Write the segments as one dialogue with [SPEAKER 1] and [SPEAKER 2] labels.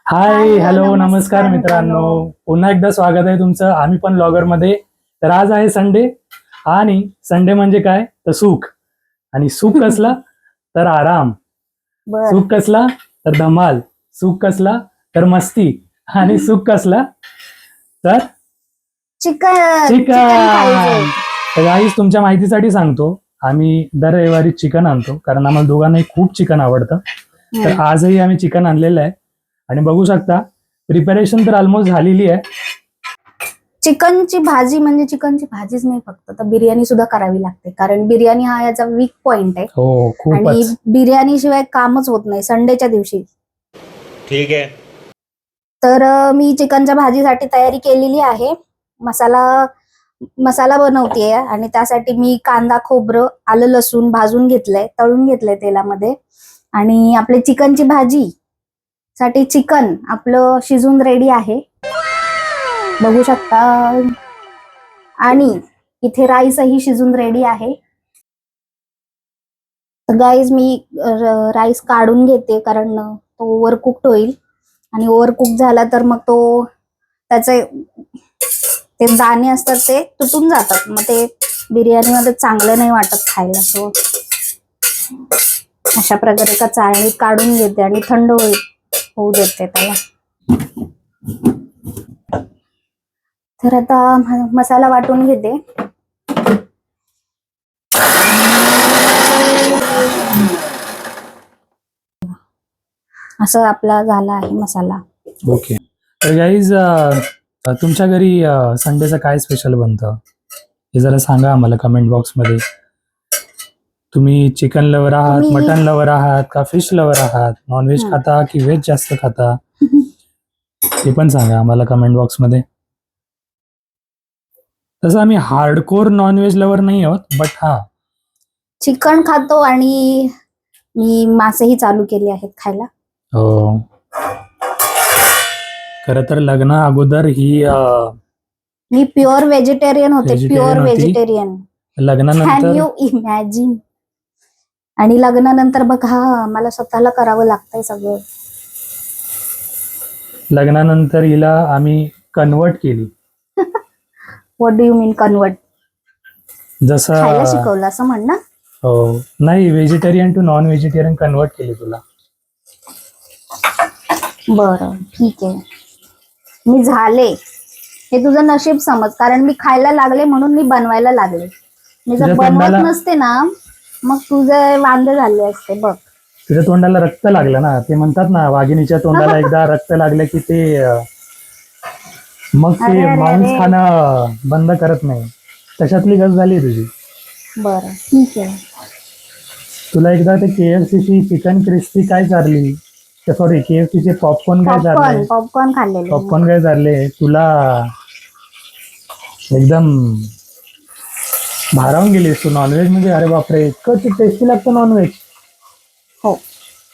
[SPEAKER 1] Hi hello नमस्कार मित्रांनो. पुन्हा एकदा स्वागत आहे तुमचं आम्ही पण ब्लॉगर मध्ये. तर आज आहे संडे आणि संडे म्हणजे काय तर सुख. आणि सुख कसला तर आराम.
[SPEAKER 2] बर
[SPEAKER 1] सुख कसला तर धमाल. सुख कसला तर मस्ती. आणि सुख कसला तर
[SPEAKER 2] चिकन
[SPEAKER 1] चिकन. तर गाईस तुमच्या माहितीसाठी सांगतो, आम्ही दर रविवारी चिकन आणतो कारण आम्हाला दोघांनाही खूप चिकन आवडतं. तर आजही आम्ही चिकन आणलेलं आहे आणि बघू शकता प्रिपरेशन तर ऑलमोस्ट झालेली आहे.
[SPEAKER 2] चिकनची भाजी म्हणजे चिकनची भाजीच नाही, फक्त तर बिर्याणी सुद्धा करावी लागते, कारण बिर्याणी हा याचा वीक पॉइंट आहे.
[SPEAKER 1] हो
[SPEAKER 2] आणि
[SPEAKER 1] खूपच.
[SPEAKER 2] बिर्याणी शिवाय कामच होत नाही संडेच्या दिवशी.
[SPEAKER 3] ठीक आहे.
[SPEAKER 2] तर मी चिकनच्या भाजीसाठी तयारी केलेली आहे. मसाला बनवतेय आणि त्यासाठी मी कांदा, खोबरं, आलं, लसूण भाजून घेतलंय, तळून घेतलंय तेलामध्ये. आणि आपले चिकनची भाजी साठी चिकन आपलं शिजून रेडी आहे, बघू शकता. आणि इथे राईसही शिजून रेडी आहे. तर गाईज मी राईस काढून घेते कारण तो ओव्हर कुक्ड होईल आणि ओव्हर कुक झाला तर मग तो त्याचे ते दाणे असतात ते तुटून जातात, मग ते बिर्याणीमध्ये चांगलं नाही वाटत खायला. सो अशा प्रकारे का चाळणीत काढून घेते आणि थंड होऊ देते त्याला. तर आता मसाला वाटून घेते. असं आपला झाला आहे मसाला.
[SPEAKER 1] ओके. तर गाईज तुमच्या घरी संडेचं काय स्पेशल बनतं हे जरा सांगा आम्हाला कमेंट बॉक्स मध्ये. तुम्ही चिकन लवर आहात, मटन लवर आहात का फिश लवर आहात, नॉनव्हेज खाता की व्हेज जास्त खाता हे पण सांगा आम्हाला कमेंट बॉक्स मध्ये. तसं आम्ही हार्डकोर नॉनव्हेज लवर नाही आहोत, बट हा
[SPEAKER 2] चिकन खातो आणि मी मासेही चालू केले आहेत खायला.
[SPEAKER 1] हो. खरं तर लग्ना अगोदर ही
[SPEAKER 2] मी प्युअर व्हेजिटेरियन होते, प्युअर
[SPEAKER 1] होती.
[SPEAKER 2] व्हेजिटेरियन. कॅन
[SPEAKER 1] लग्नानंतर
[SPEAKER 2] यू इमॅजिन? आणि लग्नानंतर बघा मला स्वतःला करावं लागतंय सगळं.
[SPEAKER 1] लग्नानंतर हिला आम्ही कन्वर्ट केली.
[SPEAKER 2] What do you mean convert?
[SPEAKER 1] जसं
[SPEAKER 2] खायला शिकवलं असं म्हण ना.
[SPEAKER 1] हो नाही, vegetarian to non vegetarian convert केली तुला.
[SPEAKER 2] बरं ठीक आहे, मी झाले. हे तुझं नशीब समज, कारण मी खायला लागले म्हणून मी बनवायला लागले. मी जर
[SPEAKER 1] तुझ्या
[SPEAKER 2] बनवत
[SPEAKER 1] तोंडाला-
[SPEAKER 2] नसते ना मग तुझे वांदे झाले असते बघ.
[SPEAKER 1] तुझ्या तोंडाला रक्त लागलं ना, ते म्हणतात ना वाघिणीच्या तोंडाला एकदा रक्त लागलं की ते मग
[SPEAKER 2] अरे,
[SPEAKER 1] ते
[SPEAKER 2] अरे,
[SPEAKER 1] मांस
[SPEAKER 2] अरे.
[SPEAKER 1] खाणं बंद करत नाही. तशातली गज झाली तुझी.
[SPEAKER 2] बरं ठीक आहे.
[SPEAKER 1] तुला एकदा ते KFC ची चिकन क्रिस्पी काय चारली, सॉरी KFC चे पॉपकॉर्न काय चारले,
[SPEAKER 2] पॉपकॉर्न खाल्लेले.
[SPEAKER 1] पॉपकॉर्न काय चारले तुला, एकदम भारावून गेलीस तू नॉनव्हेज मध्ये. अरे बापरे इतकं टेस्टी लागतं नॉनव्हेज.
[SPEAKER 2] हो.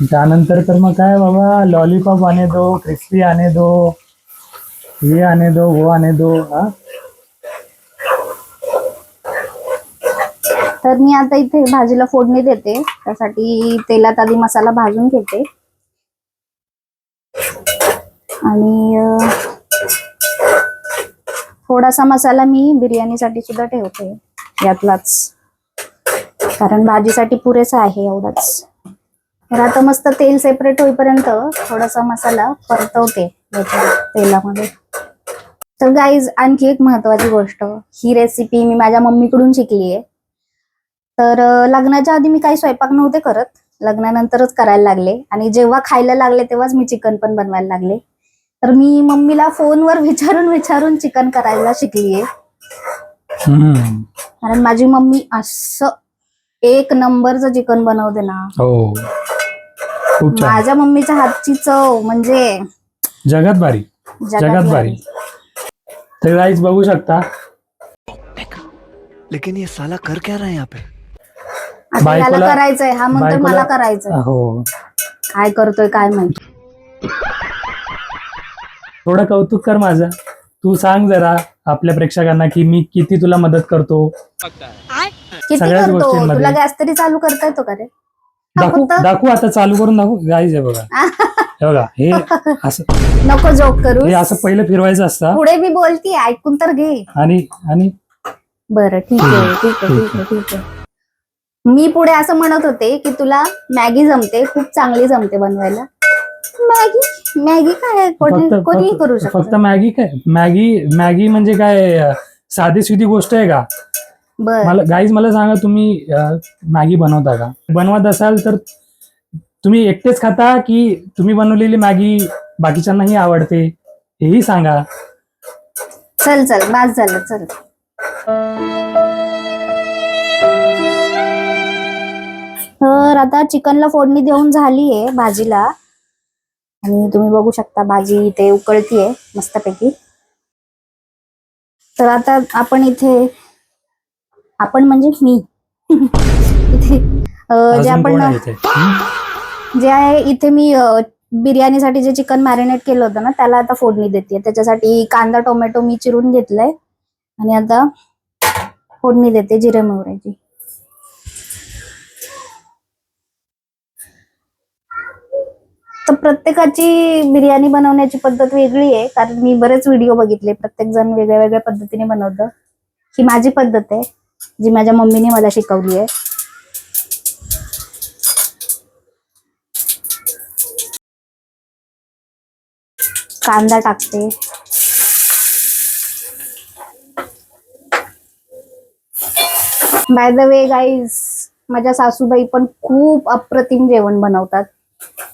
[SPEAKER 1] त्यानंतर तर मग काय बाबा, लॉलीपॉप आने दो, क्रिस्पी आने दो, ये आने दो, वो आने दो. हा
[SPEAKER 2] तर मी आता इथे भाजीला फोडणी देते. त्यासाठी तेलात आधी मसाला भाजून घेते आणि थोडासा मसाला मी बिर्याणीसाठी सुद्धा ठेवते यातलाच, कारण भाजीसाठी पुरेसा आहे एवढाच. तर आता मस्त तेल सेपरेट होईपर्यंत थोडासा मसाला परतवते याच्या तेलामध्ये. तर गाईज आणखी एक महत्वाची गोष्ट, ही रेसिपी मी माझ्या मम्मीकडून शिकली आहे. तर लग्नाच्या आधी मी काही स्वयंपाक नव्हते करत, लग्नानंतरच करायला लागले. आणि जेव्हा खायला लागले तेव्हाच मी चिकन पण बनवायला लागले. तर मी मम्मीला फोनवर विचारून चिकन करायला शिकलीये. कारण माझी मम्मी असं एक नंबरचं चिकन बनवते ना.
[SPEAKER 1] हो खूप छान.
[SPEAKER 2] माझ्या मम्मीच्या हातची चव म्हणजे
[SPEAKER 1] जगात भारी, जगात भारी. तर गाईज बघू शकता,
[SPEAKER 3] लेकिन ये साला कर क्या रहा है यहाँ पे?
[SPEAKER 2] आता याला
[SPEAKER 1] बायकोला-
[SPEAKER 2] करायचंय, हा म्हणतोय मला करायचंय.
[SPEAKER 1] हो
[SPEAKER 2] काय करतोय काय माहिती.
[SPEAKER 1] थोडं कौतुक कर माझं. तू सांग जरा आपल्या प्रेक्षकांना की मी किती तुला मदत करतो.
[SPEAKER 2] किती
[SPEAKER 1] सगळ्याच
[SPEAKER 2] करतो?
[SPEAKER 1] गोष्टींमध्ये.
[SPEAKER 2] तुला गॅस तरी चालू करता येतो का रे?
[SPEAKER 1] दाखवू आता चालू करून दाखवू गाईज आहे बघा. हे बघा, हे असं
[SPEAKER 2] नको जोक करू.
[SPEAKER 1] हे असं पहिलं फिरवायचं असतं
[SPEAKER 2] पुढे मी बोलतीये, ऐकून तर घे.
[SPEAKER 1] आणि
[SPEAKER 2] बरं ठीक आहे ठीक आहे ठीक आहे ठीक आहे. मी पुढे असं म्हणत होते की तुला मॅगी जमते, खूप चांगली जमते बनवायला. मॅगी मॅगी काय कोणी करू
[SPEAKER 1] फक्त
[SPEAKER 2] शकतं.
[SPEAKER 1] मॅगी काय, मॅगी म्हणजे काय साधी सुधी गोष्ट आहे का?
[SPEAKER 2] बर
[SPEAKER 1] मला सांगा, तुम्ही मॅगी बनवता का? बनवत असाल तर तुम्ही एकटेच खाता की तुम्ही बनवलेली मॅगी बाकीच्यांनाही आवडते, हेही सांगा.
[SPEAKER 2] चल चल बास झालं चल. तर आता चिकनला फोडणी देऊन झालीये भाजीला, आणि तुम्ही बघू शकता भाजी इथे उकळतीये मस्तपैकी. तर आता आपण म्हणजे मी इथे जे
[SPEAKER 1] अजून कोण
[SPEAKER 2] आपण
[SPEAKER 1] आहे इथे?
[SPEAKER 2] जे आहे इथे मी बिर्याणीसाठी जे चिकन मॅरिनेट केलं होतं ना, त्याला आता फोडणी देते. त्याच्यासाठी कांदा टोमॅटो मी चिरून घेतलाय आणि आता फोडणी देते जिरे मोहरीची. तर प्रत्येकाची बिर्याणी बनवण्याची पद्धत वेगळी आहे, कारण मी बरेच व्हिडिओ बघितले, प्रत्येक जण वेगळ्या वेगळ्या पद्धतीने बनवतं. ही माझी पद्धत आहे जी माझ्या मम्मीने मला शिकवली आहे. कांदा टाकते, बाय द वे गाईज, माझ्या सासूबाई पण खूप अप्रतिम जेवण बनवतात.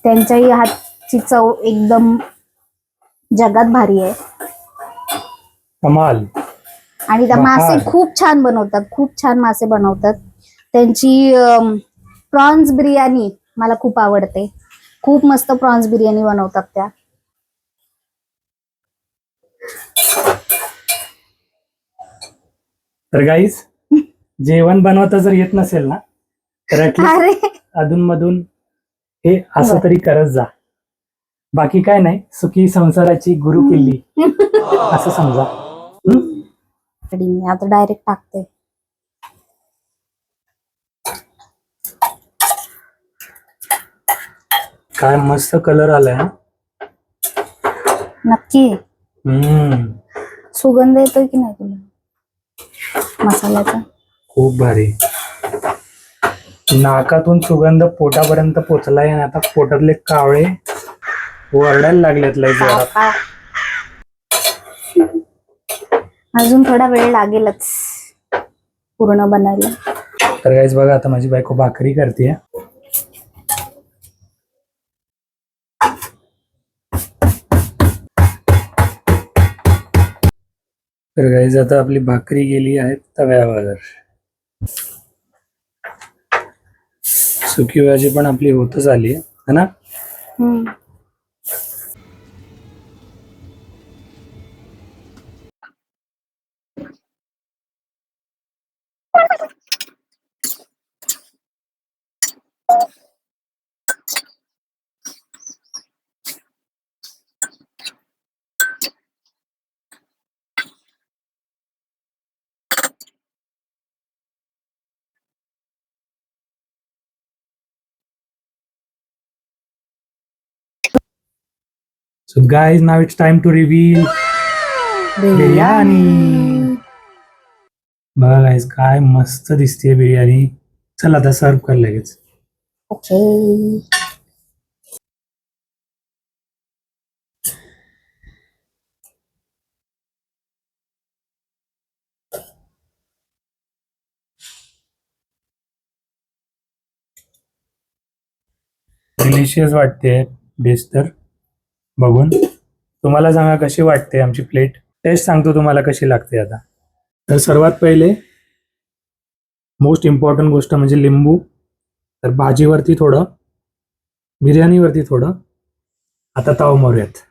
[SPEAKER 2] त्यांच्याही हातची चव एकदम जगात भारी आहे.
[SPEAKER 1] कमाल.
[SPEAKER 2] आणि त्या मासे
[SPEAKER 1] बहार.
[SPEAKER 2] खूप छान बनवतात, खूप छान मासे बनवतात. त्यांची प्रॉन्स बिर्याणी मला खूप आवडते. खूप मस्त प्रॉन्स बिर्याणी बनवतात त्या.
[SPEAKER 1] तर गाईज, जेवण बनवता जर येत नसेल ना, तर
[SPEAKER 2] अरे
[SPEAKER 1] अधून मधून हे असं
[SPEAKER 2] बरं.
[SPEAKER 1] तरी करत जा. बाकी काय नाही, सुखी संसाराची गुरु किल्ली असं समजा.
[SPEAKER 2] मी आता डायरेक्ट टाकते.
[SPEAKER 1] काय मस्त कलर आलाय ना.
[SPEAKER 2] नक्की
[SPEAKER 1] हम्म,
[SPEAKER 2] सुगंध येतोय की नाही तुला मसाल्याचा?
[SPEAKER 1] खूप भारी. नाकातून सुगंध पोटापर्यंत पोचलाय आणि आता पोटातले कावळे ओरडायला लागलेत लय जोरात.
[SPEAKER 2] बापा. अजून थोडा वेळ लागेलच पूर्ण बनायला.
[SPEAKER 1] तर गाईज बघा, आता माझी बायको भाकरी करते. तर गाईज आता आपली भाकरी गेली आहे तव्यावर. सुकी भाजी पण आपली होतच आली है ना.
[SPEAKER 2] हम्म.
[SPEAKER 1] So guys, now it's time to reveal biryani. बघा गाईज, काय मस्त दिसते बिर्याणी. चल आता सर्व कर लगेच.
[SPEAKER 2] ओके.
[SPEAKER 1] डिलिशियस वाटते डिश तर बघून. तुम्हाला सांगा कशी वाटते आमची प्लेट. टेस्ट सांगतो तुम्हाला कशी लागते आता. तर सर्वात पहिले मोस्ट इम्पॉर्टंट गोष्ट म्हणजे लिंबू. तर भाजीवरती थोडं, बिर्याणीवरती थोडं. आता ताव मारूयात.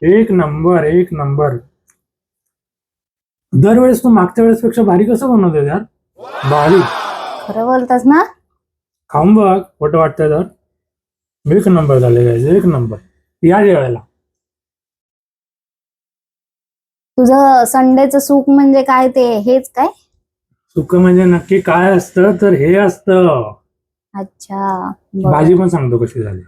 [SPEAKER 1] एक नंबर, एक नंबर. दरवेळेस तू मागच्या वेळेस पेक्षा भारी कसं बनवते यार. भारी.
[SPEAKER 2] खरं बोलतास ना?
[SPEAKER 1] खाऊन बघ, खोटं वाटतंय तर. एक नंबर झाले गाईज, एक नंबर. या जेवायला.
[SPEAKER 2] तुझं संडेचं सुख म्हणजे काय ते हेच काय?
[SPEAKER 1] सुख म्हणजे नक्की काय असतं तर हे असतं.
[SPEAKER 2] अच्छा बरं.
[SPEAKER 1] भाजी पण सांगतो कशी झाली.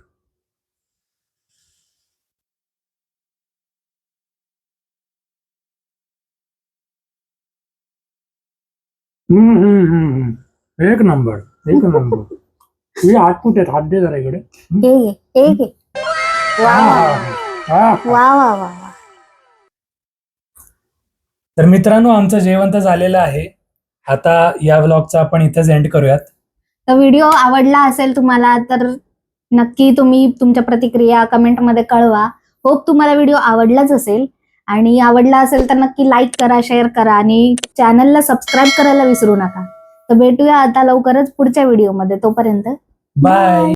[SPEAKER 1] एक नंबर एक नंबर. तुझे हात कुठे आहेत? हात दे जरा इकडे.
[SPEAKER 2] हे घे हे घे. वा वा वा वा वा.
[SPEAKER 1] तर मित्रांनो, आमचं जेवण तर झालेलं आहे. आता या व्लॉगचा आपण इथेच एंड करूयात.
[SPEAKER 2] तर व्हिडिओ आवडला असेल तुम्हाला तर नक्की तुम्ही तुमच्या प्रतिक्रिया कमेंटमध्ये कळवा. होप तुम्हाला व्हिडिओ आवडलाच असेल आणि आवडला असेल तर नक्की लाईक करा, शेअर करा आणि चॅनलला सबस्क्राईब करायला विसरू नका. तर भेटूया आता लवकरच पुढच्या व्हिडिओमध्ये. तोपर्यंत
[SPEAKER 1] बाय.